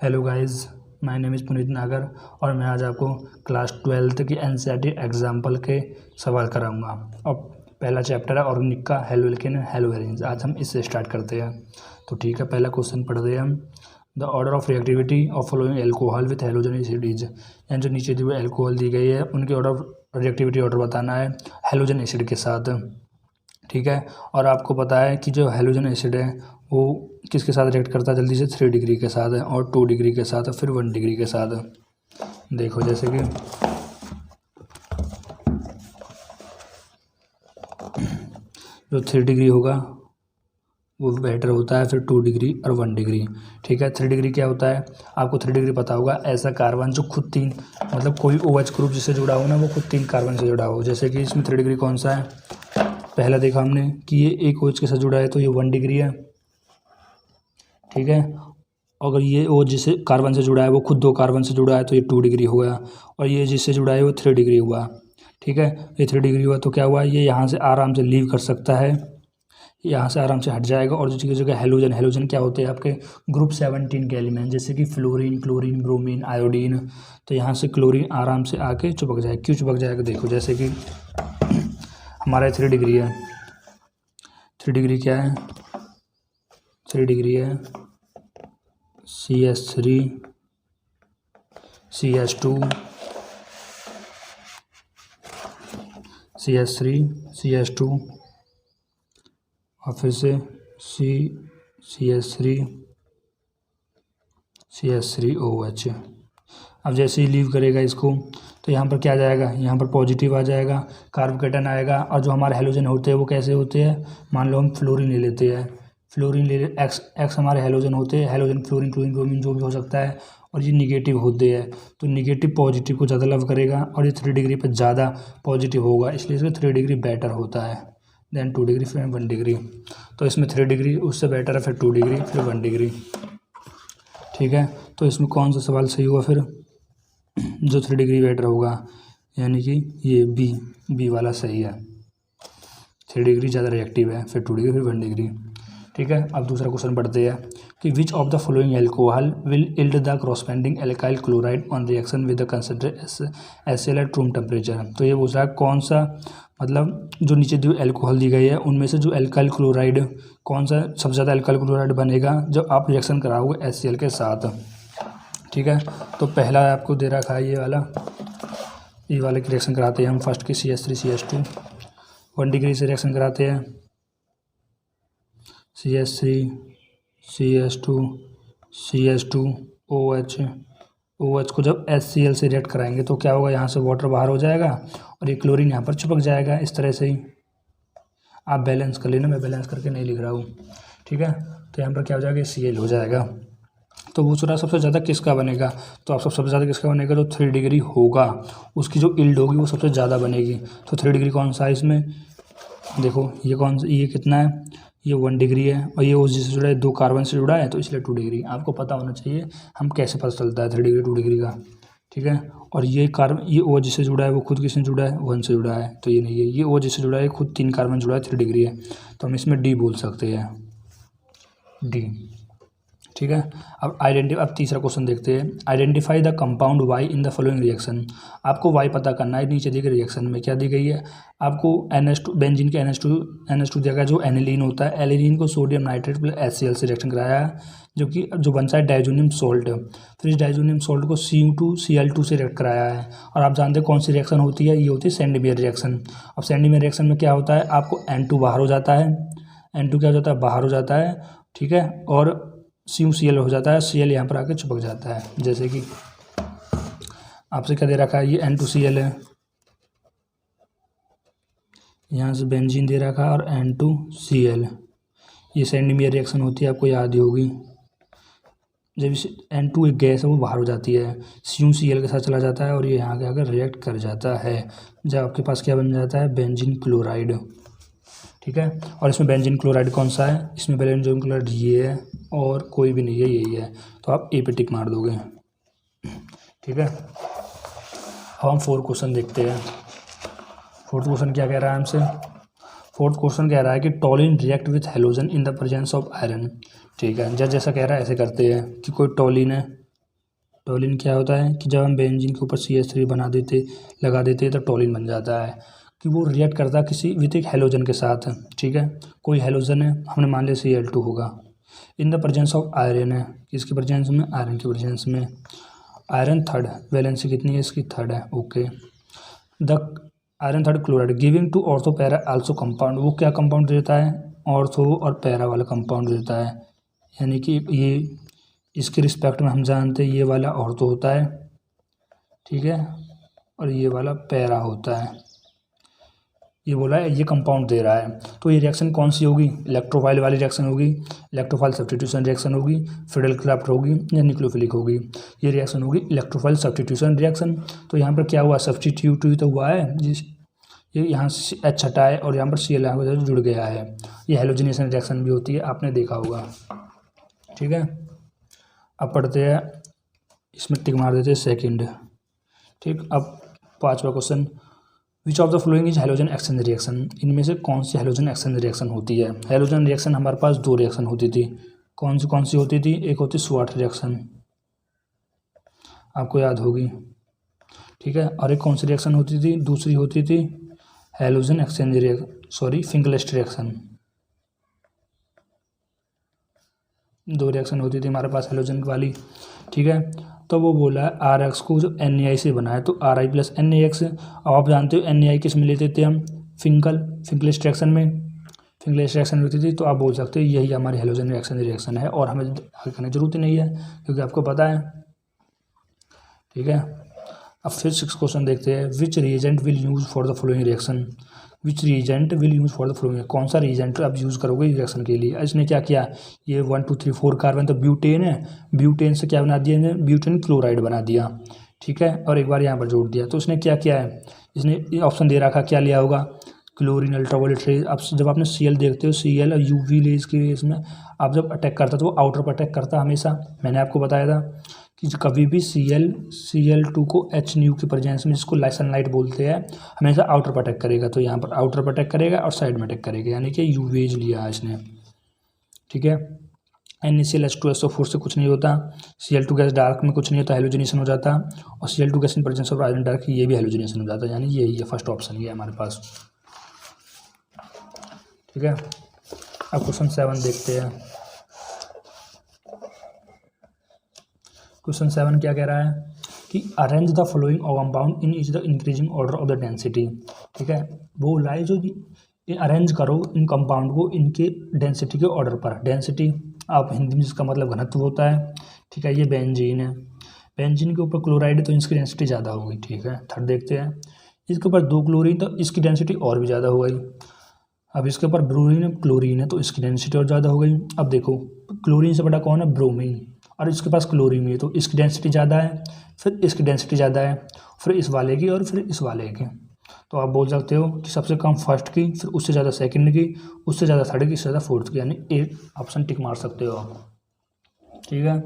Hello guys, my name is Puneet नागर और मैं आज आपको क्लास 12th की एनसीईआरटी एग्जाम्पल के सवाल कराऊंगा। अब पहला चैप्टर है ऑर्गेनिक का, हेलो एल्केन हेलो एरिन्स। आज हम इससे स्टार्ट करते हैं। तो ठीक है, पहला क्वेश्चन पढ़ते हैं हम। The order of reactivity of following alcohol with halogen acid is. यानी जो नीचे दी हुई एल्कोहल दी गई है उनके ऑर्डर रिएक्टिविटी ऑर्डर बताना है हेलोजन एसिड के साथ। ठीक है, और आपको पता है कि जो हेलोजन एसिड है वो किसके साथ रिएक्ट करता है जल्दी से, 3 डिग्री के साथ है, और 2 डिग्री के साथ, फिर 1 डिग्री के साथ। देखो जैसे कि जो 3 डिग्री होगा वो बेटर होता है, फिर 2 डिग्री और 1 डिग्री। ठीक है, 3 डिग्री क्या होता है आपको 3 डिग्री पता होगा, ऐसा कार्बन जो खुद 3 मतलब कोई OH ग्रुप जिससे जुड़ा हो ना वो खुद 3 कार्बन से जुड़ा हो। जैसे कि इसमें 3 डिग्री कौन सा है, पहला देखा हमने कि ये एक OH के साथ जुड़ा है तो ये 1 डिग्री है। ठीक है, अगर ये OH जिससे कार्बन से जुड़ा है वो खुद 2 कार्बन से जुड़ा है तो ये 2 डिग्री हो गया, और ये जिससे जुड़ा है वो 3 डिग्री हुआ। ठीक है, ये 3 डिग्री हुआ तो क्या हुआ, ये यहाँ से आराम से लीव कर सकता है, यहाँ से आराम से हट जाएगा। और जो जगह हेलोजन क्या होते हैं आपके ग्रुप 17 के एलिमेंट, जैसे कि फ्लोरीन, क्लोरीन, ब्रोमीन, आयोडीन। तो यहाँ से क्लोरीन आराम से आके चिपक जाएगा। क्यों चिपक जाएगा, देखो जैसे कि हमारा 3 डिग्री है, 3 डिग्री क्या है, 3 डिग्री है CH3 CH2 CH3 CH2 और फिर से CH3 CH3OH। अब जैसे ही लीव करेगा इसको तो यहाँ पर क्या आ जाएगा, यहाँ पर पॉजिटिव आ जाएगा, कार्बोकेटन आएगा। और जो हमारे हेलोजन होते हैं वो कैसे होते हैं, मान लो हम फ्लोरीन ले लेते हैं, फ्लोरीन ले एक्स हमारे हेलोजन होते हैं, हेलोजन फ्लोरीन क्लोरीन ब्रोमीन जो भी हो सकता है, और ये निगेटिव होते हैं। तो निगेटिव पॉजिटिव को ज़्यादा लव करेगा और ये 3 डिग्री पर ज़्यादा पॉजिटिव होगा, इसलिए इसमें 3 डिग्री बेटर होता है देन 2 डिग्री फिर 1 डिग्री। तो इसमें 3 डिग्री उससे बेटर है, फिर 2 डिग्री फिर 1 डिग्री। ठीक है, तो इसमें कौन सा सवाल सही हुआ, फिर जो 3 डिग्री बेटर होगा, यानी कि ये बी वाला सही है। 3 डिग्री ज़्यादा रिएक्टिव है, फिर 2 डिग्री फिर 1 डिग्री। ठीक है, अब दूसरा क्वेश्चन पढ़ते हैं कि which of the following alcohol will yield the corresponding alkyl chloride on reaction with the concentrate HCl at room temperature. तो ये पूछ रहा है कौन सा, मतलब जो नीचे जो एल्कोहल दी गई है उनमें से जो एल्काइल क्लोराइड कौन सा सबसे ज़्यादा एल्काइल क्लोराइड बनेगा जब आप रिएक्शन कराओगे HCl के साथ। ठीक है, तो पहला आपको दे रखा है ये वाला की रिएक्शन कराते हैं हम फर्स्ट की CH3 CH2, 1 डिग्री से रिएक्शन कराते हैं CH3 CH2 CH2 OH को जब HCl से रिएक्ट कराएंगे तो क्या होगा, यहाँ से वाटर बाहर हो जाएगा और ये क्लोरीन यहाँ पर चिपक जाएगा। इस तरह से ही आप बैलेंस कर लेना, मैं बैलेंस करके नहीं लिख रहा हूँ। ठीक है, तो यहाँ पर क्या हो जाएगा, Cl हो जाएगा। तो वो पूरा सबसे ज़्यादा किसका बनेगा, तो आप सबसे ज़्यादा किसका बनेगा, जो 3 डिग्री होगा उसकी जो इल्ड होगी वो सबसे ज़्यादा बनेगी। तो 3 डिग्री कौन सा है इसमें, देखो ये कौन सा, ये कितना है, ये 1 डिग्री है, और ये OH से जुड़ा है, 2 कार्बन से जुड़ा है तो इसलिए 2 डिग्री। आपको पता होना चाहिए हम कैसे पता चलता है 3 डिग्री 2 डिग्री का। ठीक है, और ये OH से जुड़ा है वो खुद किससे जुड़ा है, 1 से जुड़ा है तो ये नहीं है। ये OH से जुड़ा है खुद 3 कार्बन जुड़ा है, 3 डिग्री है, तो हम इसमें D बोल सकते हैं, D। ठीक है, अब तीसरा क्वेश्चन देखते हैं। Identify the compound Y in the following reaction. आपको Y पता करना है। नीचे दी गई रिएक्शन में क्या दी गई है आपको, NH2 बेंजीन के NH2 जगह जो एनिलीन होता है, एनिलीन को सोडियम नाइट्रेट प्लस HCl से रिएक्शन कराया है, जो बनता है डाइजोनियम सोल्ट। फिर इस डाइजोनियम सोल्ट को Cu2Cl2 से रिएक्ट कराया है। और आप जानते हैं कौन सी रिएक्शन होती है, ये होती है सेंडमेयर रिएक्शन। अब सेंडमेयर रिएक्शन में क्या होता है, आपको N2 बाहर हो जाता है, N2 क्या हो जाता है, बाहर हो जाता है। ठीक है, और CuCl हो जाता है, Cl यहाँ पर आकर चिपक जाता है। जैसे कि आपसे क्या दे रखा है, ये N2Cl है, यहाँ से बेंजीन दे रखा है और N2Cl, ये सेंडमेयर रिएक्शन होती है, आपको याद ही होगी। जब N2 एक गैस है वो बाहर हो जाती है, CuCl के साथ चला जाता है और ये यहाँ के आकर रिएक्ट कर जाता है, जब आपके पास क्या बन जाता है, बेंजीन क्लोराइड। ठीक है, और इसमें बेंजीन क्लोराइड कौन सा है, इसमें बेंजीन क्लोराइड ये है और कोई भी नहीं है, यही है, तो आप A पे टिक मार दोगे। ठीक है, अब हम 4 क्वेश्चन देखते हैं। 4th क्वेश्चन क्या कह रहा है हमसे, 4th क्वेश्चन कह रहा है कि टॉलिन react with halogen in the presence of iron. ठीक है, जैसा कह रहा है ऐसे करते हैं कि कोई टॉलिन है, टोलिन क्या होता है कि जब हम बेंजीन के ऊपर CH3 लगा देते तो टोलिन बन जाता है कि वो रिएक्ट करता है किसी विद एक हेलोजन के साथ। ठीक है, कोई हेलोजन है, हमने मान लिया Cl2 होगा, in the presence of iron है, किसकी प्रेजेंस में, आयरन की प्रेजेंस में। आयरन थर्ड, वैलेंसी कितनी है इसकी, थर्ड है। Okay, the iron third chloride giving to ortho para also compound, वो क्या कंपाउंड देता है, ऑर्थो और पैरा वाला कंपाउंड देता है। यानी कि ये इसके रिस्पेक्ट में हम जानते हैं ये वाला ऑर्थो होता है, ठीक है, और ये वाला पैरा होता है। ये बोला है ये कंपाउंड दे रहा है, तो ये रिएक्शन कौन सी होगी, इलेक्ट्रोफाइल वाली रिएक्शन होगी, इलेक्ट्रोफाइल सब्स्टिट्यूशन रिएक्शन होगी, फिडेल क्राफ्ट होगी या न्यूक्लियोफिलिक होगी। ये रिएक्शन होगी इलेक्ट्रोफाइल सब्स्टिट्यूशन रिएक्शन। तो यहाँ पर क्या हुआ, सब्स्टिट्यूट तो हुआ है, जिस ये यहाँ से H हटा है और यहाँ पर Cl यहाँ जुड़ गया है। ये हेलोजिनेशन रिएक्शन भी होती है, आपने देखा होगा। ठीक है, अब पढ़ते हैं, इसमें टिक मार देते हैं सेकेंड। ठीक, अब 5वां question, which of the following is halogen exchange reaction, इनमें से कौन सी हेलोजन एक्सचेंज रिएक्शन होती है। हेलोजन रिएक्शन हमारे पास 2 रिएक्शन होती थी, कौन सी होती थी, एक होती स्वाट रिएक्शन, आपको याद होगी, ठीक है, और एक कौन सी रिएक्शन होती थी, दूसरी होती थी हेलोजन एक्सचेंज फिंकलेस्ट रिएक्शन। 2 रिएक्शन होती थी हमारे पास हेलोजन वाली। ठीक है, तो वो बोला है RX को जो NaI से बना है तो Ri + NaX। अब आप जानते हो NaI किस में लेते थे हम, फिंकलेस्ट रिएक्शन में, फिंकलेस्ट रिएक्शन होती थी, तो आप बोल सकते हो यही हमारी हेलोजन रिएक्शन है, और हमें आगे करने की जरूरत ही नहीं है क्योंकि आपको पता है। ठीक है, अब फिर 6 क्वेश्चन देखते हैं, which reagent will use for the following reaction, which reagent will use for the following, कौन सा रिएजेंट आप यूज़ करोगे रिएक्शन के लिए। इसने क्या किया, ये 1 2 3 4 कार्बन तो ब्यूटेन है, ब्यूटेन से क्या बना दिया इन्हें, ब्यूटेन क्लोराइड बना दिया। ठीक है, और एक बार यहाँ पर जोड़ दिया, तो इसने क्या किया है, इसने ऑप्शन दे रखा, क्या लिया होगा, क्लोरीन अल्ट्रावायलेट रेज। अब जब आपने Cl देखते हो, Cl और UV रेज के इसमें आप जब अटैक करता तो वो आउटर पर अटैक करता हमेशा, मैंने आपको बताया था कि कभी भी Cl2 को H न्यू की प्रेजेंस में, जिसको सनलाइट बोलते हैं, हमेशा आउटर पर अटैक करेगा, तो यहाँ पर आउटर पर अटैक करेगा और साइड में अटैक करेगा, यानी कि यूवेज लिया है इसने। ठीक है, NaCl H2SO4 से कुछ नहीं होता, Cl2 गैस डार्क में कुछ नहीं होता, हेलोजिनेशन हो जाता, और Cl2 gas in presence of iron dark, ये भी हेलोजिनेशन हो जाता है, यानी यही है फर्स्ट ऑप्शन, ये हमारे पास। ठीक है, अब क्वेश्चन 7 देखते हैं। क्वेश्चन 7 क्या कह रहा है कि arrange the following compound in is the increasing order of the density. ठीक है, वो लाए जो अरेंज करो इन कंपाउंड को इनके डेंसिटी के ऑर्डर पर। डेंसिटी आप हिंदी में जिसका मतलब घनत्व होता है। ठीक है, ये बेंजीन है, बेंजीन के ऊपर क्लोराइड है तो इसकी डेंसिटी ज़्यादा होगी। ठीक है, थर्ड देखते हैं, इसके ऊपर 2 क्लोरीन तो इसकी डेंसिटी और भी ज़्यादा हो गई। अब इसके ऊपर ब्रोमीन क्लोरीन है तो इसकी डेंसिटी और ज़्यादा हो गई। अब देखो क्लोरीन से बड़ा कौन है, ब्रोमीन, और इसके पास क्लोरीन है तो इसकी डेंसिटी ज़्यादा है, फिर इसकी डेंसिटी ज़्यादा है, फिर इस वाले की और फिर इस वाले की। तो आप बोल सकते हो कि सबसे कम फर्स्ट की, फिर उससे ज़्यादा सेकंड की, उससे ज़्यादा थर्ड की, उससे ज़्यादा फोर्थ की, यानी 8 ऑप्शन टिक मार सकते हो आप। ठीक है,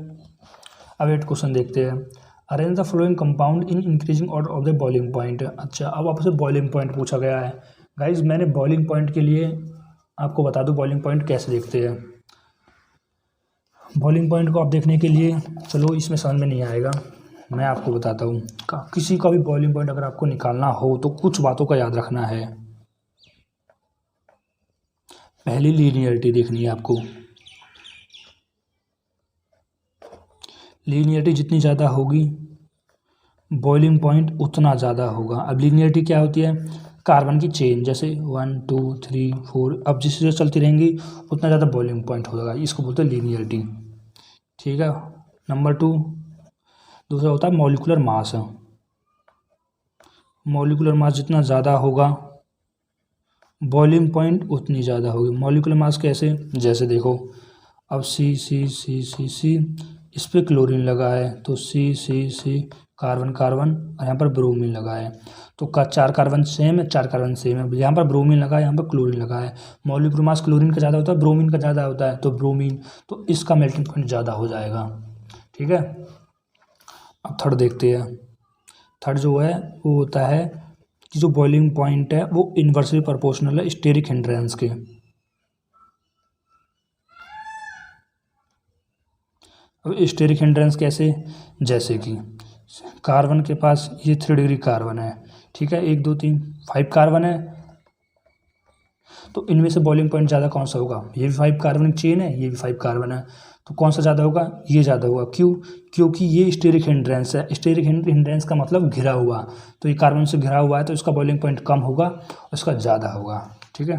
अब 8 क्वेश्चन देखते हैं, arrange the following compound in increasing order of the boiling point. अच्छा, अब आपसे बॉइलिंग पॉइंट पूछा गया है। गाइज मैंने बॉइलिंग पॉइंट के लिए आपको बता दूं बॉइलिंग पॉइंट कैसे देखते हैं। बॉइलिंग पॉइंट को आप देखने के लिए, चलो इसमें समझ में नहीं आएगा, मैं आपको बताता हूँ। किसी का भी बॉइलिंग पॉइंट अगर आपको निकालना हो तो कुछ बातों का याद रखना है। पहली लीनियरिटी देखनी है आपको, लीनियरिटी जितनी ज़्यादा होगी बॉइलिंग पॉइंट उतना ज़्यादा होगा। अब लीनियरिटी क्या होती है, कार्बन की चेन, जैसे 1 2 3 4, अब जिस जो चलती रहेंगी उतना ज़्यादा बॉइलिंग पॉइंट होगा, इसको बोलते हैं लीनियरिटी। ठीक है, नंबर 2 दूसरा होता है मॉलिक्यूलर मास। मॉलिक्यूलर मास जितना ज़्यादा होगा बॉइलिंग पॉइंट उतनी ज़्यादा होगी। मॉलिक्यूलर मास कैसे, जैसे देखो अब C इस पर क्लोरीन लगा है तो C कार्बन और यहाँ पर ब्रोमीन लगा है, तो 4 कार्बन सेम है, 4 कार्बन सेम है, यहाँ पर ब्रोमीन लगा है, यहाँ पर क्लोरीन लगा है। मॉलिक्यूलर मास क्लोरीन का ज़्यादा होता है, ब्रोमीन का ज़्यादा होता है, तो ब्रोमीन, तो इसका मेल्टिंग पॉइंट ज़्यादा हो जाएगा। ठीक है, अब थर्ड देखते हैं। थर्ड जो है वो होता है कि जो बॉइलिंग पॉइंट है वो इन्वर्सली प्रोपोर्शनल है स्टेरिक हिंड्रेंस के। अब स्टेरिक हिंड्रेंस कैसे, जैसे कि कार्बन के पास ये 3 डिग्री कार्बन है, ठीक है, 1 2 3 5 कार्बन है, तो इनमें से बॉइलिंग पॉइंट ज़्यादा कौन सा होगा? ये भी 5 कार्बन की चेन है, ये भी 5 कार्बन है, तो कौन सा ज़्यादा होगा? ये ज़्यादा होगा। क्यों? क्योंकि ये स्टेरिक हिंड्रेंस है। स्टेरिक हिंड्रेंस का मतलब घिरा हुआ, तो ये कार्बन से घिरा हुआ है तो इसका बॉइलिंग पॉइंट कम होगा, उसका ज़्यादा होगा, ठीक है।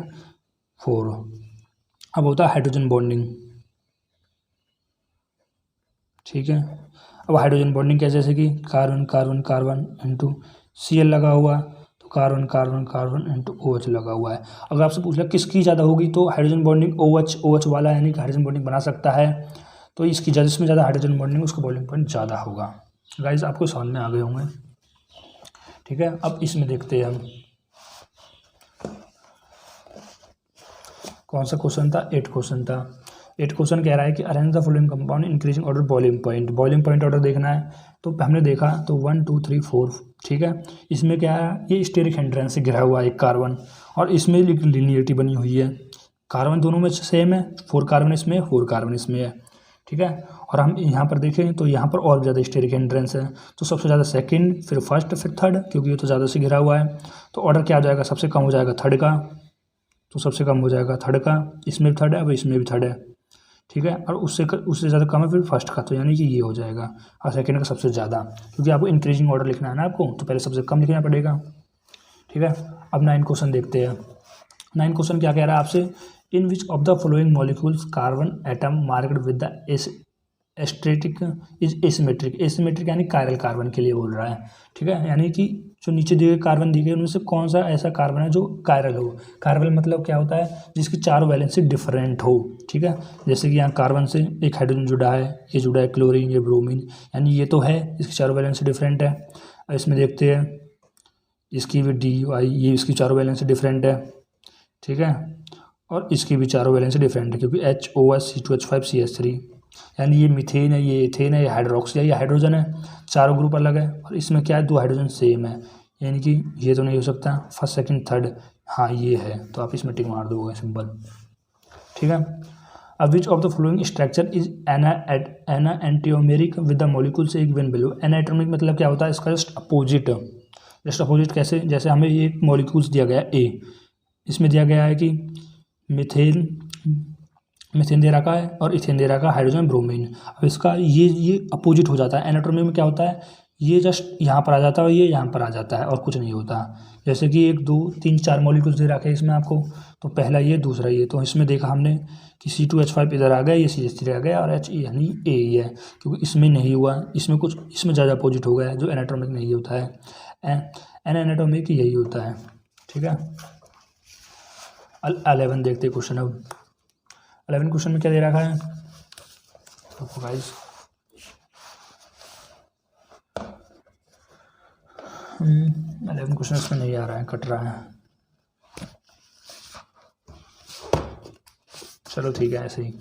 4 अब होता है हाइड्रोजन बॉन्डिंग, ठीक है। अब हाइड्रोजन बॉन्डिंग क्या, जैसे कि carbon carbon carbon into Cl लगा हुआ, तो carbon carbon carbon into OH लगा हुआ है। अगर आपसे पूछ लिया किसकी ज़्यादा होगी, तो हाइड्रोजन बॉन्डिंग OH वाला यानी कि हाइड्रोजन बॉन्डिंग बना सकता है, तो इसकी जिसमें ज़्यादा हाइड्रोजन बॉन्डिंग उसका बॉइलिंग पॉइंट ज़्यादा होगा। गाइस आपको समझ में आ गए होंगे, ठीक है। अब इसमें देखते हैं हम कौन सा क्वेश्चन था, 8 क्वेश्चन था। 8 क्वेश्चन कह रहा है कि arrange the following compound increasing order boiling point. Boiling point order देखना है, तो हमने देखा तो 1 2 3 4, ठीक है। इसमें क्या है, ये स्टेरिक हिंड्रेंस से घिरा हुआ है एक कार्बन, और इसमें लिनियरिटी बनी हुई है, कार्बन दोनों में सेम है, 4 कार्बन इसमें 4 कार्बन इसमें है, ठीक है। और हम यहाँ पर देखें तो यहाँ पर और ज़्यादा स्टेरिक हिंड्रेंस है, तो सबसे ज़्यादा सेकंड, फिर फर्स्ट, फिर थर्ड, क्योंकि ये तो ज़्यादा से घिरा हुआ है, तो ऑर्डर क्या हो जाएगा, सबसे कम हो जाएगा थर्ड का, तो सबसे कम हो जाएगा थर्ड का, इसमें भी थर्ड है, अब इसमें भी थर्ड है, ठीक है। और उससे ज़्यादा कम है फिर फर्स्ट का, तो यानी कि ये हो जाएगा, और सेकंड का सबसे ज़्यादा, क्योंकि आपको इंक्रीजिंग ऑर्डर लिखना है ना आपको, तो पहले सबसे कम लिखना पड़ेगा, ठीक है। अब 9 क्वेश्चन देखते हैं। 9 क्वेश्चन क्या कह रहा है आपसे, in which of the following molecules carbon atom marked with the asterisk is asymmetric. Asymmetric यानी कायरल कार्बन के लिए बोल रहा है, ठीक है, यानी कि जो नीचे दिए गए कार्बन दिए गए उनमें से कौन सा ऐसा कार्बन है जो कायरल हो। कायरल मतलब क्या होता है, जिसकी चारों वैलेंसी डिफरेंट हो, ठीक है। जैसे कि यहाँ कार्बन से एक हाइड्रोजन जुड़ा है, ये जुड़ा है क्लोरीन, ये ब्रोमीन, यानी ये तो है, इसकी चारों वैलेंसी डिफरेंट है। अब इसमें देखते हैं, इसकी भी DY, ये इसकी चारों वैलेंसी डिफरेंट है, ठीक है, और इसकी भी चारों वैलेंसी डिफरेंट है, क्योंकि HOS C2H5 CH3, यानी ये मीथेन है, ये एथेन है, ये हाइड्रोक्सी है, ये हाइड्रोजन है, चारों ग्रुप अलग है, और इसमें क्या है, 2 हाइड्रोजन सेम है, यानी कि ये तो नहीं हो सकता, फर्स्ट सेकंड थर्ड, हाँ ये है, तो आप इसमें टिक मार दोगे, सिंपल, ठीक है। अब which of the following structure is enantiomeric with the molecule से गिवन बिलो। एनाटॉमिक मतलब क्या होता है, इसका जस्ट अपोजिट कैसे, जैसे हमें ये मॉलिक्यूल्स दिया गया A, इसमें दिया गया है कि मिथेन दे रखा है और इथेन दे रखा है, हाइड्रोजन ब्रोमीन। अब इसका ये अपोजिट हो जाता है। एनाटॉमी में क्या होता है, ये जस्ट यहाँ पर आ जाता है और ये यहाँ पर आ जाता है और कुछ नहीं होता। जैसे कि 1 2 3 4 मॉलिक्यूल्स दे रखे हैं इसमें आपको, तो पहला ये, दूसरा ये, तो इसमें देखा हमने कि C2H5 इधर आ गया, ये CH3 आ गया, और H यानी A ही है, क्योंकि इसमें नहीं हुआ, इसमें कुछ, इसमें ज़्यादा अपोजिट हो गया है, जो एनाटॉमिक नहीं होता है। एनाटॉमिक यही होता है, ठीक है। 11 देखते क्वेश्चन। अब 11 क्वेश्चन में क्या दे रखा है, तो गाइस 11 क्वेश्चन इसमें नहीं आ रहा है, कट रहा है, चलो ठीक है ऐसे ही।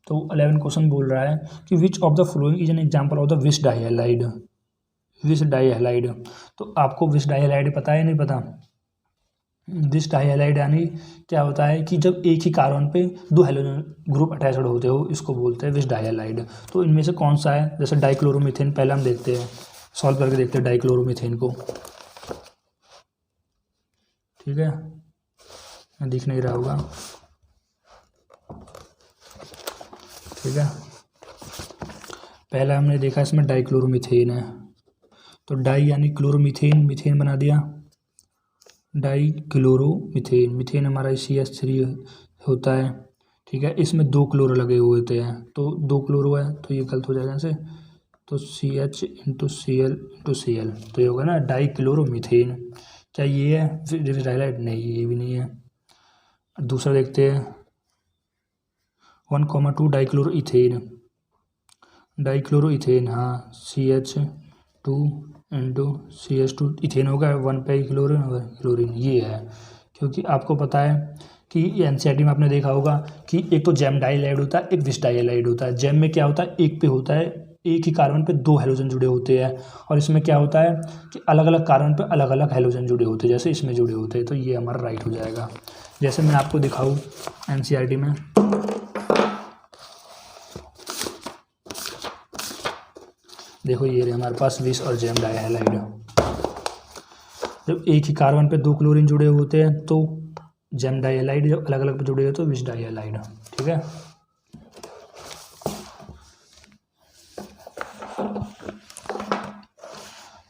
तो 11 क्वेश्चन बोल रहा है कि which of the following is an example of the विस डाइहैलाइड। विस डाइहैलाइड, तो आपको विस डाइहैलाइड पता है नहीं पता। विस डाइहैलाइड यानी क्या होता है कि जब एक ही कार्बन पे 2 हैलोजन ग्रुप अटैच्ड होते हो, इसको बोलते हैं विस डाइहैलाइड। तो इनमें से कौन सा है, जैसे डाइक्लोरोमीथेन, पहले हम देखते हैं, सॉल्व करके देखते हैं डाइक्लोरोमीथेन को, ठीक है, दिख नहीं रहा होगा, ठीक है। पहला हमने देखा इसमें डाइक्लोरोमीथेन है, तो डाई यानी क्लोरोमीथेन, मीथेन बना दिया, डाइक्लोरोमीथेन, मीथेन हमारा CH3 होता है, ठीक है। इसमें 2 क्लोरो लगे हुए होते हैं, तो 2 क्लोरो है, तो ये गलत हो जाएगा ऐसे, तो CH इंटू Cl, तो ये होगा ना डाइक्लोरोमीथेन। क्या ये है विस डाइहैलाइड? नहीं, ये भी नहीं है। दूसरा देखते हैं 1,2 डाइक्लोरोइथेन, हाँ CH2 इंटू CH2, इथेन होगा, 1 पे क्लोरीन, ये है। क्योंकि आपको पता है कि NCERT में आपने देखा होगा कि एक तो जैम डाइहैलाइड होता है, एक विस डाइहैलाइड होता है। जैम में क्या होता है, एक पे होता है, एक ही कार्बन पे 2 हैलोजन जुड़े होते हैं, और इसमें क्या होता है कि अलग अलग कार्बन पे अलग अलग हैलोजन जुड़े होते हैं, जैसे इसमें जुड़े होते हैं, तो ये हमारा राइट हो जाएगा। जैसे मैं आपको दिखाऊँ NCERT में, देखो ये रहे हमारे पास विष और जैम डाइहैलाइड। जब एक ही कार्बन पे 2 क्लोरीन जुड़े होते हैं तो जैम डाइहैलाइड, जब अलग अलग पे जुड़े हो तो विष डाइहैलाइड। ठीक है,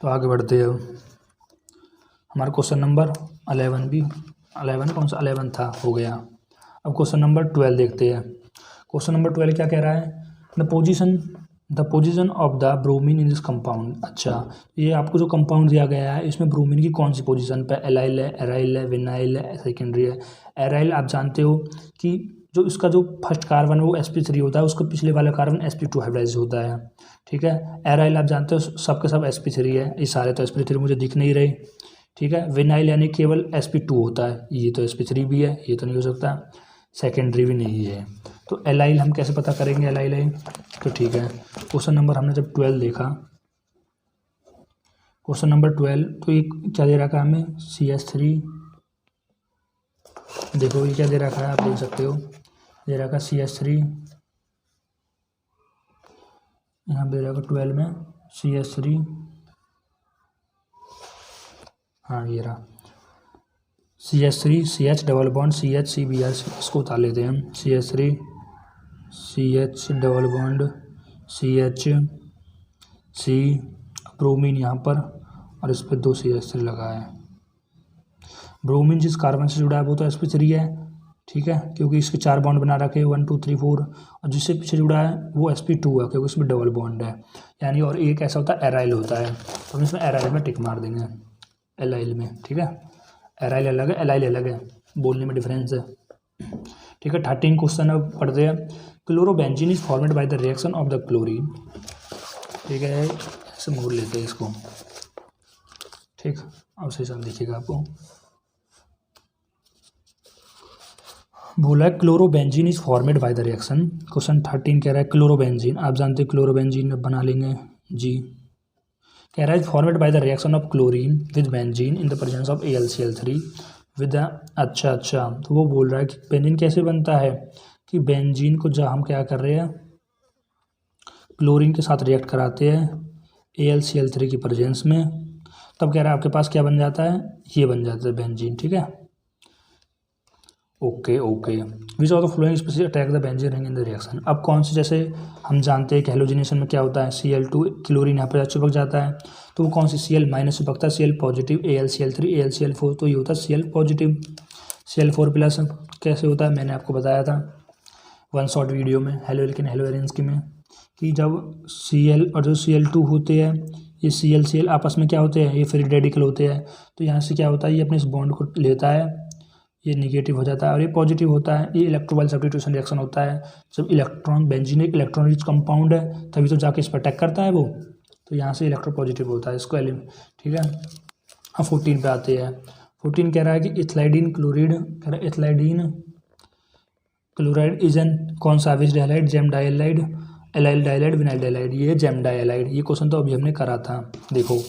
तो आगे बढ़ते हैं। हमारा क्वेश्चन नंबर 11 भी 11 कौन सा 11 था हो गया। अब क्वेश्चन नंबर 12 देखते हैं। क्वेश्चन नंबर 12 क्या कह रहा है, the position of the bromine in this compound. अच्छा, ये आपको जो कंपाउंड दिया गया है इसमें ब्रोमीन की कौन सी पोजीशन पे, एलाइल है, एराइल है, विनाइल है, सेकेंडरी है। एराइल आप जानते हो कि जो इसका जो फर्स्ट कार्बन है वो sp3 होता है, उसका पिछले वाला कार्बन sp2 हाइब्रिडाइज होता है। ठीक है, एराइल आप जानते हो सबके सब sp3 है, ये सारे तो sp3 मुझे दिख नहीं रहे। ठीक है, विनाइल यानी केवल sp2 होता है, ये तो sp3 भी है, ये तो नहीं हो सकता, सेकेंडरी भी नहीं है। तो एलाइल हम कैसे पता करेंगे, एलाइल है तो ठीक है। क्वेश्चन नंबर हमने जब 12 देखा, क्वेश्चन नंबर 12 तो ये क्या दे रखा है हमें, CH3। देखो ये क्या दे रखा है, आप देख सकते हो, दे रखा CH3, यहाँ दे रखा 12 में CH3, हाँ ये रहा CH3 CH double bond CH CBr, इसको उतार लेते हैं हम। CH3 CH double bond CH C, bromine यहाँ पर और इस पर 2 CH3 लगा है। ब्रोमीन जिस कार्बन से जुड़ा है वो तो sp3 है। ठीक है, क्योंकि इसके 4 बॉन्ड बना रखे हैं 1 2 3 4, और जिससे पीछे जुड़ा है वो sp2 है क्योंकि उसमें डबल बॉन्ड है यानी। और एक ऐसा होता है एराइल होता है, तो हम इसमें एराइल में टिक मार देंगे, एलाइल में। ठीक है, एराइल अलग है, एलाइल अलग है, बोलने में डिफरेंस है। ठीक है, 13 क्वेश्चन अब पढ़ते हैं। Chlorobenzene is formed by the reaction of the chlorine. ठीक है, ऐसे मोड़ लेते हैं इसको। ठीक, अब सही सब देखिएगा आपको। बोला है chlorobenzene is formed by the reaction. Question 13 कह रहा है क्लोरोबेंजीन, आप जानते हैं क्लोरोबेंजीन बना लेंगे जी। कह रहा है formed by the reaction of chlorine with benzene in the presence of AlCl3 with. अच्छा, तो वो बोल रहा है कि बेंजीन कैसे बनता है, कि बेंजीन को जब हम क्या कर रहे हैं, क्लोरीन के साथ रिएक्ट कराते हैं AlCl3 की प्रेजेंस में, तब कह रहा है आपके पास क्या बन जाता है, ये बन जाता है बेंजीन। ठीक है, okay. Which of the flowing species attack the benzene ring in the reaction. अब कौन से, जैसे हम जानते हैं कि हेलोजिनेशन में क्या होता है, Cl2 क्लोरीन यहाँ पर चिपक जाता है, तो वो कौन सी Cl माइनस चिपकता है, Cl पॉजिटिव, AlCl3 AlCl4, तो ये होता है Cl पॉजिटिव। Cl4 प्लस कैसे होता है, मैंने आपको बताया था वन शॉट वीडियो में, हेलोएल्केन हेलोएरेंस की में, कि जब Cl और जो Cl2 होते हैं ये Cl आपस में क्या होते हैं, ये फ्री रेडिकल होते हैं, तो यहाँ से क्या होता है, ये अपने इस बॉन्ड को लेता है, ये निगेटिव हो जाता है और ये पॉजिटिव होता है। ये इलेक्ट्रोफाइल सब्स्टिट्यूशन रिएक्शन होता है जब इलेक्ट्रॉन, बेंजीन एक इलेक्ट्रॉन रिच कंपाउंड है तभी तो जाके इस पर अटैक करता है वो, तो यहाँ से इलेक्ट्रो पॉजिटिव होता है इसको ठीक है। अब 14 पे आते हैं। 14 कह रहा है कि इथाइलिन क्लोराइड, कह रहा है इथाइलिन क्लोराइड इज एन कौन सा, विच डाइहैलाइड, जैम डाइहैलाइड, एलाइल डाइहैलाइड, विनाइल डाइहैलाइड। ये जैम डाइहैलाइड, ये क्वेश्चन तो अभी हमने करा था। देखो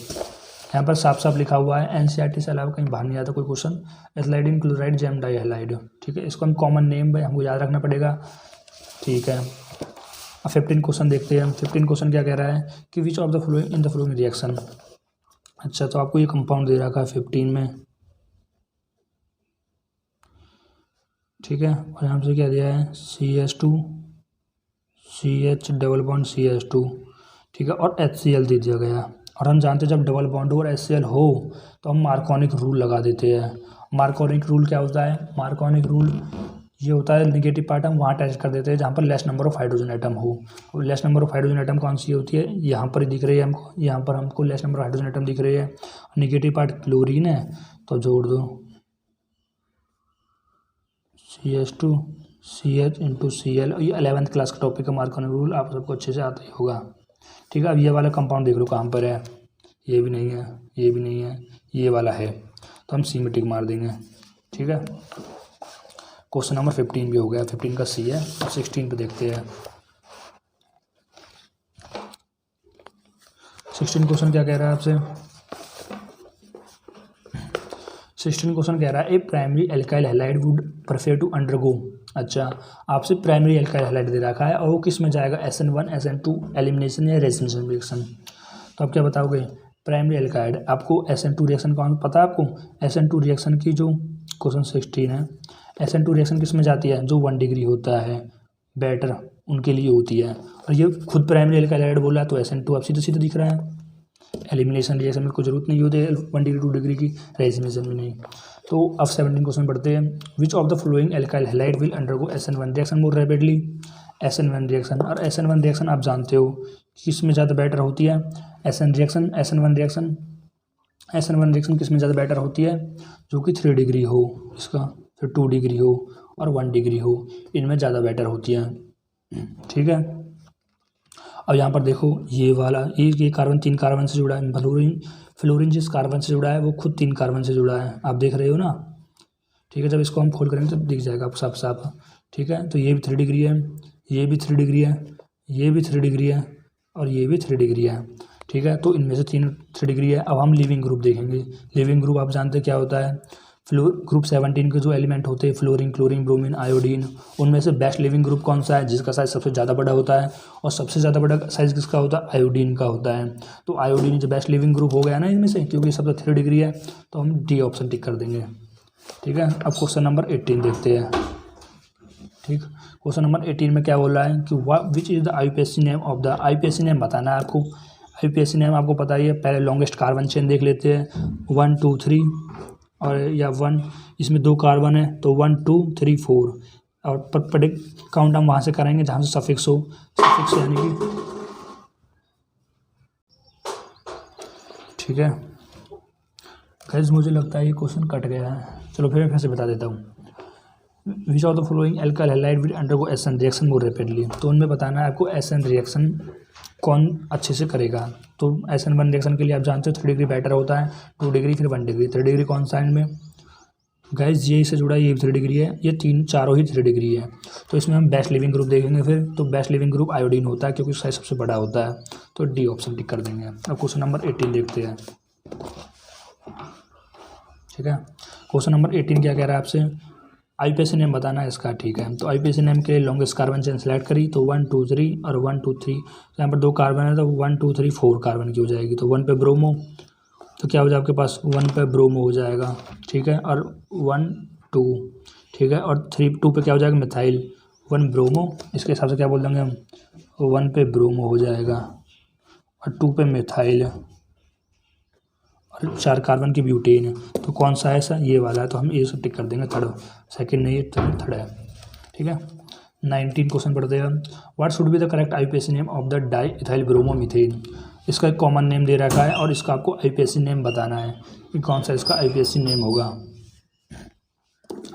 यहाँ पर साफ साफ लिखा हुआ है, NCERT से अलावा कहीं बाहर नहीं आता कोई क्वेश्चन, एथिलाइडिन क्लोराइड जैम डाइहैलाइड। ठीक है, इसको हम कॉमन नेम भाई हमको याद रखना पड़ेगा। ठीक है, अब 15 क्वेश्चन देखते हैं हम। 15 क्वेश्चन क्या कह रहा है कि which of the flowing in the flowing reaction. अच्छा, तो आपको ये कंपाउंड दे रखा है 15 में। ठीक है, और यहाँ से क्या दिया है, CH2 CH double bond CH2। ठीक है, और HCl दे दिया गया। और हम जानते हैं जब डबल बॉन्ड हो और HCl हो तो हम मार्कोनिक रूल लगा देते हैं। मार्कोनिक रूल क्या होता है, मार्कोनिक रूल ये होता है नेगेटिव पार्ट हम वहाँ अटैच कर देते हैं जहाँ पर less number of hydrogen atom हो। और less number of hydrogen atom कौन सी होती है, यहाँ पर दिख रही है हमको, यहाँ पर हमको less number of hydrogen atom दिख रही है। नेगेटिव पार्ट क्लोरीन है तो जोड़ दो CH2 CH इंटू CL। ये 11th क्लास का टॉपिक है मार्कोनिक रूल, आप सबको अच्छे से आता ही होगा। ठीक है, अब ये वाला कंपाउंड देख लो कहाँ पर है, ये भी नहीं है, ये भी नहीं है, ये वाला है, तो हम C में टिक मार देंगे। ठीक है, क्वेश्चन नंबर 15 भी हो गया, 15 का C है। अब 16 पे देखते हैं। 16 क्वेश्चन क्या कह रहा है आपसे, 16 क्वेश्चन कह रहा है a primary alkyl halide would prefer to undergo. अच्छा, आपसे प्राइमरी एल्काइल हैलाइड दे रखा है और वो किस में जाएगा, SN1 SN2 एलिमिनेशन या रेजोनेशन रिएक्शन। तो आप क्या बताओगे, प्राइमरी एल्काइड। आपको SN2 रिएक्शन कौन पता है आपको, SN2 रिएक्शन की जो क्वेश्चन 16 है, SN2 रिएक्शन किस में जाती है, जो 1 डिग्री होता है बेटर उनके लिए होती है। और ये खुद प्राइमरी एल्काइड बोला तो SN2 आप सीधे सीधे दिख रहा है। एलिमिनेशन रिएक्शन में कोई जरूरत नहीं होती है 1 डिग्री 2 डिग्री की, रेजिनेशन में नहीं। तो अब 17 क्वेश्चन पढ़ते हैं। विच of the following alkyl halide will undergo SN1 reaction more rapidly. SN1 reaction, और SN1 रिएक्शन आप जानते हो किस में ज़्यादा बेटर होती है, SN रिएक्शन, SN1 रिएक्शन किस में ज़्यादा बेटर होती है, जो कि 3 डिग्री हो इसका, फिर 2 डिग्री हो और 1 डिग्री हो, इनमें ज़्यादा बेटर होती है। ठीक है। अब यहाँ पर देखो ये वाला ये कार्बन 3 कार्बन से जुड़ा है, फ्लोरीन जिस कार्बन से जुड़ा है वो खुद 3 कार्बन से जुड़ा है, आप देख रहे हो ना। ठीक है, जब इसको हम खोल करेंगे तो दिख जाएगा आपको साफ साफ। ठीक है, तो ये भी 3 डिग्री है, ये भी 3 डिग्री है, ये भी 3 डिग्री है और ये भी 3 डिग्री है। ठीक है, तो इनमें से 3 डिग्री है। अब हम लिविंग ग्रुप देखेंगे। लिविंग ग्रुप आप जानते हैं क्या होता है, ग्रुप 17 के जो एलिमेंट होते हैं फ्लोरीन, क्लोरीन, ब्रोमीन, आयोडीन, उनमें से बेस्ट लिविंग ग्रुप कौन सा है, जिसका साइज सबसे ज़्यादा बड़ा होता है, और सबसे ज़्यादा बड़ा साइज किसका होता है, आयोडीन का होता है। तो आयोडीन जो बेस्ट लिविंग ग्रुप हो गया ना इनमें से, क्योंकि सबसे 3 डिग्री है, तो हम डी ऑप्शन टिक कर देंगे। ठीक है, अब क्वेश्चन नंबर 18 देखते हैं। ठीक, क्वेश्चन नंबर 18 में क्या बोल रहा है कि which is the IUPAC name of the, IUPAC name बताना है आपको। IUPAC नेम आपको पता ही है, पहले लॉन्गेस्ट कार्बन चेन देख लेते हैं, 1 2 3 और या 1, इसमें 2 कार्बन है तो 1 2 3 4, और प्रेडिक्ट काउंट हम वहाँ से करेंगे जहाँ से सफिक्स हो, सफिक्स यानी कि। ठीक है गाइस, मुझे लगता है ये क्वेश्चन कट गया है, चलो फिर से बता देता हूँ। विच of the following alkyl halide will undergo SN reaction more rapidly. तो उनमें बताना है आपको SN रिएक्शन कौन अच्छे से करेगा। तो SN1 रिएक्शन के लिए आप जानते हो 3 डिग्री बेटर होता है, 2 डिग्री फिर 1 डिग्री। 3 डिग्री कौन सा इनमें गाइस, ये से जुड़ा है, ये भी 3 डिग्री है, ये चारों ही 3 डिग्री है। तो इसमें हम बेस्ट लिविंग ग्रुप देखेंगे फिर, तो बेस्ट लिविंग ग्रुप आयोडीन होता है क्योंकि साइज सबसे बड़ा होता है, तो डी ऑप्शन टिक कर देंगे। अब क्वेश्चन नंबर 18 देखते हैं। ठीक है, क्वेश्चन नंबर 18 क्या कह रहा है आपसे, IUPAC नेम बताना है इसका। ठीक है, तो IUPAC नेम के लिए लॉन्गेस्ट कार्बन चेन सेलेक्ट करी, तो 1 2 3 और 1 2 3, तो यहाँ पर 2 कार्बन है तो 1 2 3 4 कार्बन की हो जाएगी। तो 1 पे ब्रोमो, तो क्या हो जाएगा आपके पास, 1 पे ब्रोमो हो जाएगा। ठीक है, और 1 2, ठीक है, और 2 पे क्या हो जाएगा, मिथाइल, 1 ब्रोमो, इसके हिसाब से क्या बोल देंगे हम, 1 पे ब्रोमो हो जाएगा और 2 पे मिथाइल और 4 कार्बन की ब्यूटेन। तो कौन सा है ऐसा, ये वाला है, तो हम ये सब टिक कर देंगे, थर्ड, सेकंड नहीं थर्ड है। ठीक है, 19 क्वेश्चन पढ़ते हैं हम। What should be the correct IUPAC name of the di ethyl bromomethane. इसका एक कॉमन नेम दे रखा है और इसका आपको IUPAC नेम बताना है कि कौन सा इसका IUPAC नेम होगा।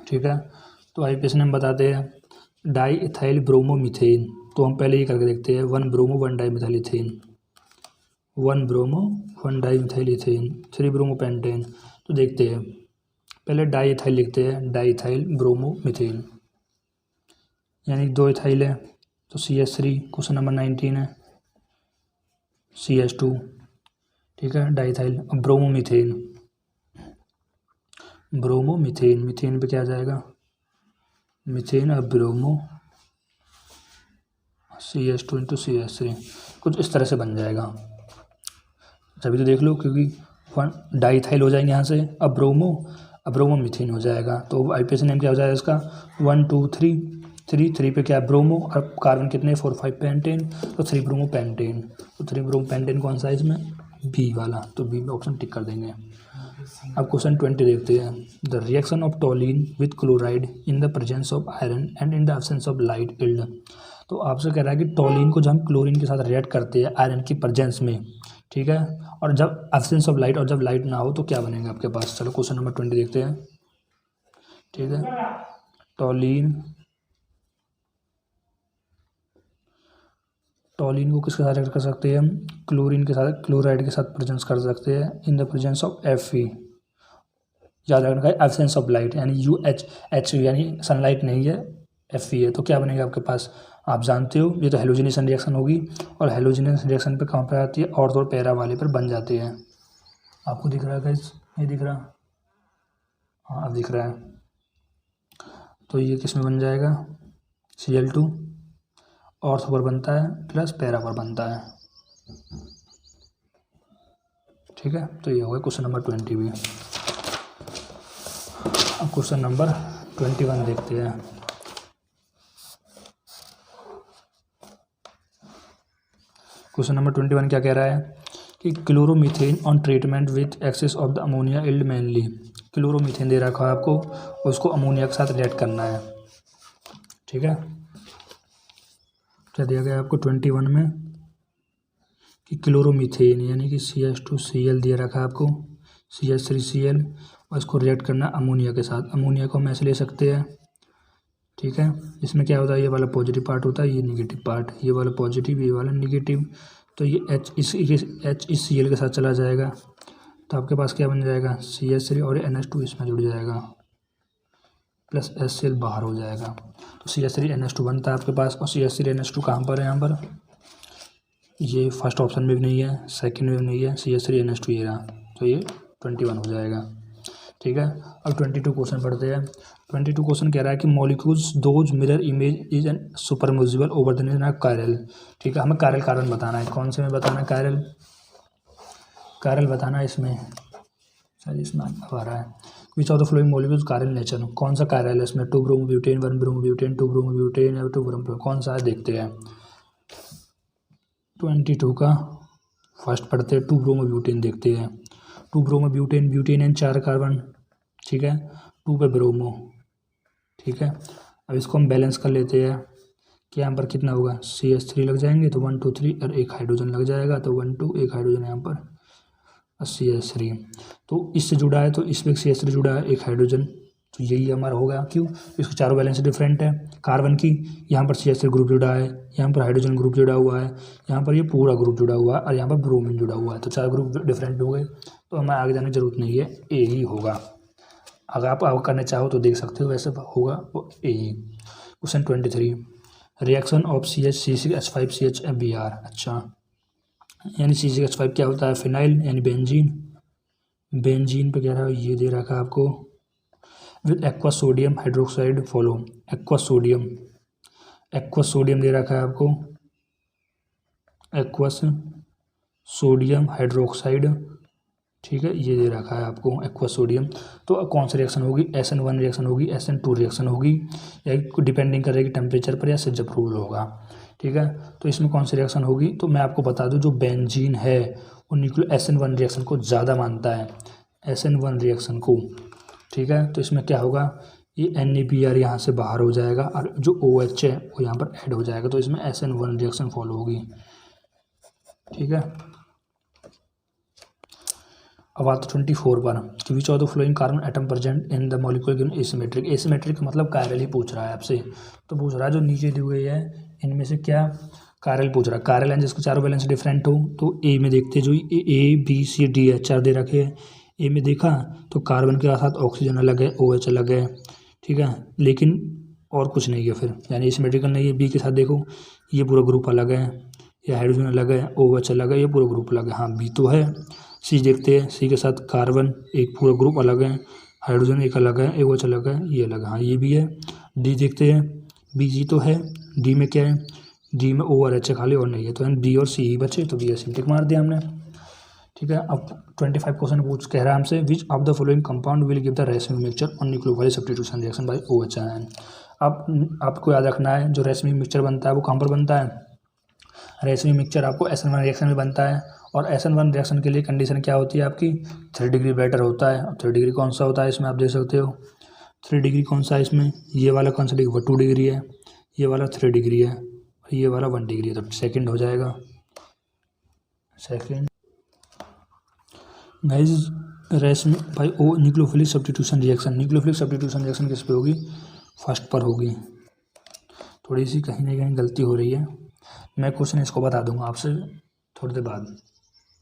ठीक है, तो IUPAC नेम बताते हैं, डाई इथाइल ब्रोमोमीथेन। तो हम पहले ये करके देखते हैं, 1 bromo 1 di methyl ethane, 1 bromo 1 di methyl ethane, 3 bromo pentane. तो देखते हैं, पहले डाई इथाइल लिखते हैं, डाई इथाइल ब्रोमो मिथेन, यानी 2 इथाइल है तो CH3। क्वेश्चन नंबर 19 है, CH2। ठीक है, डाई इथाइल। अब ब्रोमोमीथेन, ब्रोमोमीथेन, मीथेन पे क्या आ जाएगा, मीथेन, अब ब्रोमो CH2 इंटू CH3, कुछ इस तरह से बन जाएगा। तभी तो देख लो, क्योंकि 1 डाईथाइल हो जाएंगे यहाँ से, अब ब्रोमो मीथेन हो जाएगा। तो IUPAC नेम क्या हो जाएगा इसका, 1 2 3 3 पे क्या है ब्रोमो, और कार्बन कितने 4 5 पेंटेन, तो 3 ब्रोमो पेंटेन। तो 3 ब्रोमो पेंटेन कौन सा है इसमें, बी वाला, तो बी में ऑप्शन टिक कर देंगे। अब क्वेश्चन 20 देखते हैं। The reaction of toluene with chloride in the presence of iron and in the absence of light yield. तो आपसे कह रहा है कि टोलिन को जब हम क्लोरीन के साथ रिएक्ट करते हैं आयरन की प्रेजेंस में, ठीक है, और जब एब्सेंस ऑफ लाइट, और जब लाइट ना हो तो क्या बनेगा आपके पास। चलो क्वेश्चन नंबर 20 देखते हैं। ठीक है, टोलिन को किसके साथ रिएक्ट कर सकते हैं हम, क्लोरीन के साथ, क्लोराइड के साथ प्रेजेंस कर सकते हैं in the presence of Fe। याद रखना है एब्सेंस ऑफ लाइट, यानी UH यानी सनलाइट नहीं है, Fe है। तो क्या बनेगा आपके पास, आप जानते हो ये तो हेलोजिनेशन रिएक्शन होगी, और हेलोजिनेशन रिएक्शन पे कहाँ पर आती है, और दो पैरा वाले पर बन जाते हैं। आपको दिख रहा है गाइस, नहीं दिख रहा, हाँ अब दिख रहा है। तो ये किस में बन जाएगा, Cl2 ऑर्थो पर बनता है प्लस पैरा पर बनता है। ठीक है, तो ये हो गया क्वेश्चन नंबर 20 भी। अब क्वेश्चन नंबर 21 देखते हैं। क्वेश्चन नंबर 21 क्या कह रहा है कि chloromethane on treatment with excess of the ammonia yield mainly. Chloromethane दे रखा है आपको, उसको अमोनिया के साथ रिएक्ट करना है। ठीक है, क्या दिया गया आपको 21 में कि क्लोरोमीथेन यानी कि CH2Cl दिया रखा है आपको, CH3Cl, और इसको रिएक्ट करना अमोनिया के साथ। अमोनिया को हम ऐसे ले सकते हैं। ठीक है, इसमें क्या होता है, ये वाला पॉजिटिव पार्ट होता है, ये निगेटिव पार्ट, ये वाला पॉजिटिव, ये वाला निगेटिव। तो ये H इस Cl के साथ चला जाएगा, तो आपके पास क्या बन जाएगा, CH3 और NH2 इसमें जुड़ जाएगा, प्लस HCl बाहर हो जाएगा। तो CH3NH2 बनता है आपके पास, और CH3NH2 कहाँ पर है, यहाँ पर, ये फर्स्ट ऑप्शन में भी नहीं है, सेकंड में भी नहीं है, CH3NH2 ये रहा, तो ये 21 हो जाएगा। ठीक है, अब 22 क्वेश्चन पढ़ते हैं। 22 क्वेश्चन कह रहा है कि molecules those mirror image is non superimposable over the chiral. ठीक है, हमें कायरल कार्बन बताना है। कौन से में बताना है, कायरल बताना है इसमें। सर इसमें आ रहा है विच of the flowing molecules chiral nature. कौन सा कायरल है इसमें, 2 ब्रोमोब्यूटेन, 1 ब्रोमोब्यूटेन, 2 ब्रोमोब्यूटेन या 2 ब्रोमो, कौन सा है देखते हैं। 22 का फर्स्ट पढ़ते हैं, 2 ब्रोमोब्यूटेन देखते हैं। 2 ब्रोमोब्यूटेन, ब्यूटेन एंड 4 कार्बन। ठीक है, 2 पे ब्रोमो। ठीक है, अब इसको हम बैलेंस कर लेते हैं कि यहाँ पर कितना होगा, CH3 लग जाएंगे तो 1 2 3 और एक हाइड्रोजन लग जाएगा, तो 1 2 एक हाइड्रोजन यहाँ पर, और CH3 तो इससे जुड़ा है, तो इसमें CH3 जुड़ा है, एक हाइड्रोजन, तो यही हमारा हो गया। क्यों, इसके चारों बैलेंस डिफरेंट है कार्बन की। यहाँ पर CH3 ग्रुप जुड़ा है, यहाँ पर हाइड्रोजन ग्रुप जुड़ा हुआ है, यहाँ पर ये पूरा ग्रुप जुड़ा हुआ है, और यहाँ पर ब्रोमीन जुड़ा हुआ है, तो 4 ग्रुप डिफरेंट हो गए, तो हमें आगे जाने की जरूरत नहीं है, ए ही होगा। अगर आप आगे करना चाहो तो देख सकते हो, वैसे होगा वो ए ही। Question 23, reaction of CH6H5CHBr। अच्छा, यानी CH5 क्या होता है, फिनाइल यानी बेंजीन। बेंजीन पे कह रहा है, ये दे रखा है आपको, with aqueous sodium hydroxide follow. Aqueous sodium दे रखा है आपको, एक्वस सोडियम हाइड्रोक्साइड। ठीक है, ये दे रखा है आपको एक्वस सोडियम। तो कौन सी रिएक्शन होगी, SN1 रिएक्शन होगी, SN2 रिएक्शन होगी, या डिपेंडिंग करेगी टेम्परेचर पर, या सेजप्रूल होगा। ठीक है, तो इसमें कौन सी रिएक्शन होगी, तो मैं आपको बता दूं, जो बेंजीन है वो SN1 रिएक्शन को ज़्यादा मानता है, SN1 रिएक्शन को। ठीक है, तो इसमें क्या होगा, ये NaBr यहाँ से बाहर हो जाएगा, और जो OH है वो यहाँ पर ऐड हो जाएगा, तो इसमें SN1 रिएक्शन फॉलो होगी। ठीक है, अब आता 24 पर कि which of the flowing carbon atom present in the molecule given asymmetric. Asymmetric का मतलब कायरल ही पूछ रहा है आपसे, तो पूछ रहा है जो नीचे दिए हुए है इनमें से क्या कायरल पूछ रहा है। कायरल है जिसके चारों बैलेंस डिफरेंट हो, तो ए में देखते जो A B C D है, 4 दे रखे हैं। ए में देखा तो कार्बन के साथ ऑक्सीजन अलग है, OH अलग है। ठीक है, लेकिन और कुछ नहीं है फिर, यानी एसिमेट्रिकल नहीं है। बी के साथ देखो, ये पूरा ग्रुप अलग है, ये हाइड्रोजन अलग है, OH अलग है, ये पूरा ग्रुप अलग है। हाँ, बी तो है। सी देखते हैं, सी के साथ कार्बन एक पूरा ग्रुप अलग है, हाइड्रोजन एक अलग है, OH अलग है, ये अलग है, हाँ ये भी है। डी देखते हैं, BG तो है, डी में क्या है, डी में O और H खाली और नहीं है, तो बी और सी ही बचे, तो बी टिक मार दिया हमने। ठीक है, अब 25 क्वेश्चन पूछ कह रहा है हमसे, which of the following compound will give the racemic mixture on nucleophile substitution reaction by OH ion. अब आपको याद रखना है, जो रेशमी मिक्सचर बनता है वो कहाँ पर बनता है, रेशमी मिक्सचर आपको SN1 रिएक्शन में बनता है। और SN1 रिएक्शन के लिए कंडीशन क्या होती है आपकी, 3 डिग्री बेटर होता है। और 3 डिग्री कौन सा होता है इसमें, आप देख सकते हो 3 डिग्री कौन सा है इसमें, ये वाला कौन सा डिग्री, 2 डिग्री है, ये वाला 3 डिग्री है, और ये वाला 1 डिग्री है, तो सेकंड हो जाएगा, सेकंड। गाइस रेशमी भाई ओ न्यूक्लियोफिलिक सब्स्टिट्यूशन रिएक्शन किस पे होगी, फर्स्ट पर होगी। थोड़ी सी कहीं ना कहीं गलती हो रही है, मैं क्वेश्चन इसको बता दूंगा आपसे थोड़ी देर बाद,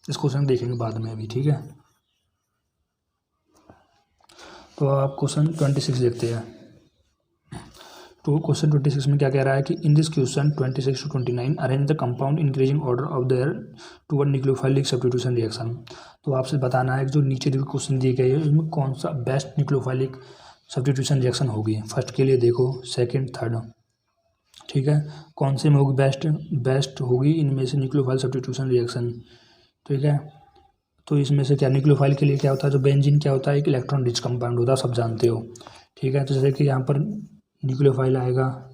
इस क्वेश्चन देखेंगे बाद में अभी। ठीक है, तो आप क्वेश्चन 26 देखते हैं। तो क्वेश्चन 26 में क्या कह रहा है कि in this question 26 to 29 arrange the compound increasing order of their toward nucleophilic substitution reaction. तो आपसे बताना है कि जो नीचे क्वेश्चन दिए गए हैं इसमें कौन सा बेस्ट न्यूक्लियोफाइलिक सब्स्टिट्यूशन रिएक्शन होगी। फर्स्ट के लिए देखो, सेकंड, थर्ड। ठीक है, कौन से में होगी बेस्ट होगी इनमें से न्यूक्लियोफाइल सब्स्टिट्यूशन रिएक्शन। ठीक है, तो इसमें से क्या न्यूक्लियोफाइल के लिए क्या होता है, जो बेंजीन क्या होता है, एक इलेक्ट्रॉन रिच कंपाउंड होता है, सब जानते हो। ठीक है, तो जैसे कि यहाँ पर न्यूक्लियोफाइल आएगा,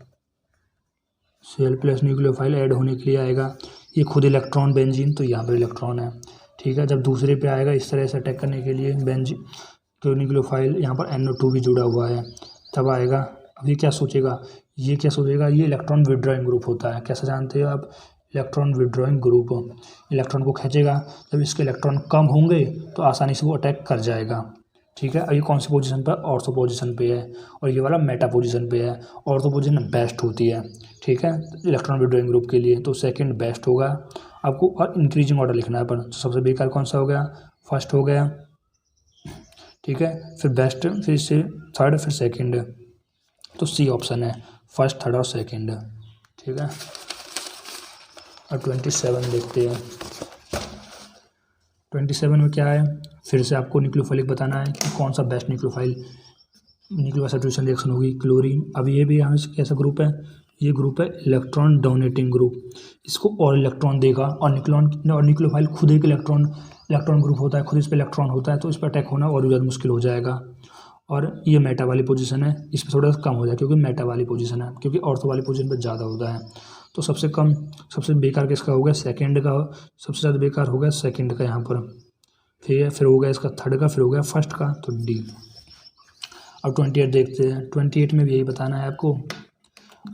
Cl प्लस न्यूक्लियोफाइल ऐड होने के लिए आएगा, ये खुद इलेक्ट्रॉन बेंजीन, तो यहाँ पर इलेक्ट्रॉन है। ठीक है, जब दूसरे पे आएगा इस तरह से अटैक करने के लिए बेंजीन, तो न्यूक्लियोफाइल यहाँ पर NO2 भी जुड़ा हुआ है, तब आएगा। अब ये क्या सोचेगा, ये इलेक्ट्रॉन विड्रॉइंग ग्रुप होता है, कैसे जानते हो आप, इलेक्ट्रॉन विड्रॉइंग ग्रुप, इलेक्ट्रॉन को खींचेगा, जब इसके इलेक्ट्रॉन कम होंगे तो आसानी से वो अटैक कर जाएगा। ठीक है, अब ये कौन सी पोजीशन पर, ऑर्थो पोजीशन पे है, और ये वाला मेटा पोजीशन पे है। ऑर्थो पोजीशन बेस्ट होती है, ठीक है, इलेक्ट्रॉन विड्रॉइंग ग्रुप के लिए, तो सेकंड बेस्ट होगा आपको। और इंक्रीजिंग ऑर्डर लिखना है, पर तो सबसे बेकार कौन सा हो गया, फर्स्ट हो गया। ठीक है, फिर बेस्ट, फिर इससे थर्ड, फिर सेकंड, तो सी ऑप्शन है, फर्स्ट, थर्ड और सेकंड। ठीक है, और 27 देखते हैं। 27 में क्या है, फिर से आपको न्यूक्लियोफाइल बताना है कि कौन सा बेस्ट न्यूक्लियोफाइल सब्स्टिट्यूशन रिएक्शन होगी, क्लोरीन। अब ये भी यहाँ से कैसा ग्रुप है, ये ग्रुप है इलेक्ट्रॉन डोनेटिंग ग्रुप, इसको और इलेक्ट्रॉन देगा, और न्यूक्लियोफाइल खुद एक इलेक्ट्रॉन ग्रुप होता है, खुद इस पर इलेक्ट्रॉन होता है, तो इस पर अटैक होना और भी ज़्यादा मुश्किल हो जाएगा। और ये मेटा वाली पोजीशन है, इस पर थोड़ा सा कम हो जाए क्योंकि मेटा वाली पोजीशन है, क्योंकि ऑर्थो वाली पोजीशन पर ज़्यादा होता है। तो सबसे कम, सबसे बेकार किसका हो गया, सेकंड का, सबसे ज़्यादा बेकार हो गया सेकंड का यहाँ पर, फिर हो गया इसका थर्ड का, फिर हो गया फर्स्ट का, तो डी। अब 28 देखते हैं। 28 में भी यही बताना है आपको।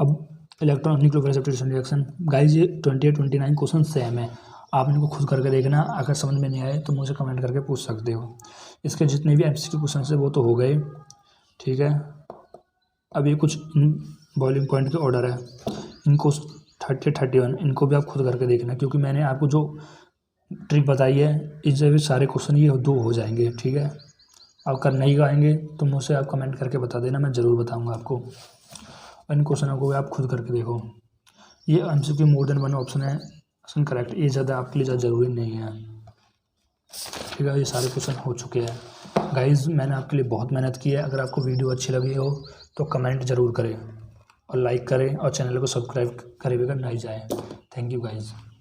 अब electron nucleophile substitution reaction, guys ये 28 29 क्वेश्चन सेम है, आप इनको खुद करके देखना, अगर समझ में नहीं आए तो मुझे कमेंट करके पूछ सकते हो। इसके जितने भी MCQ क्वेश्चन है वो तो हो गए। ठीक है, अब ये कुछ बॉइलिंग पॉइंट के ऑर्डर है, इनको 30 31 इनको भी आप खुद करके देखना, क्योंकि मैंने आपको जो ट्रिक बताई है इनसे भी सारे क्वेश्चन ये 2 हो जाएंगे। ठीक है, अब कर नहीं आएंगे तो मुझसे आप कमेंट करके बता देना, मैं ज़रूर बताऊंगा आपको। इन क्वेश्चनों को भी आप खुद करके देखो। ये MCQ मोर देन 1 ऑप्शन है, ऑप्शन करेक्ट, ये ज़्यादा आपके लिए ज़्यादा ज़रूरी नहीं है। ठीक है, ये सारे क्वेश्चन हो चुके हैं गाइज़, मैंने आपके लिए बहुत मेहनत की है। अगर आपको वीडियो अच्छी लगी हो तो कमेंट ज़रूर करें और लाइक करें और चैनल को सब्सक्राइब करे बगैर नहीं जाए। Thank you guys.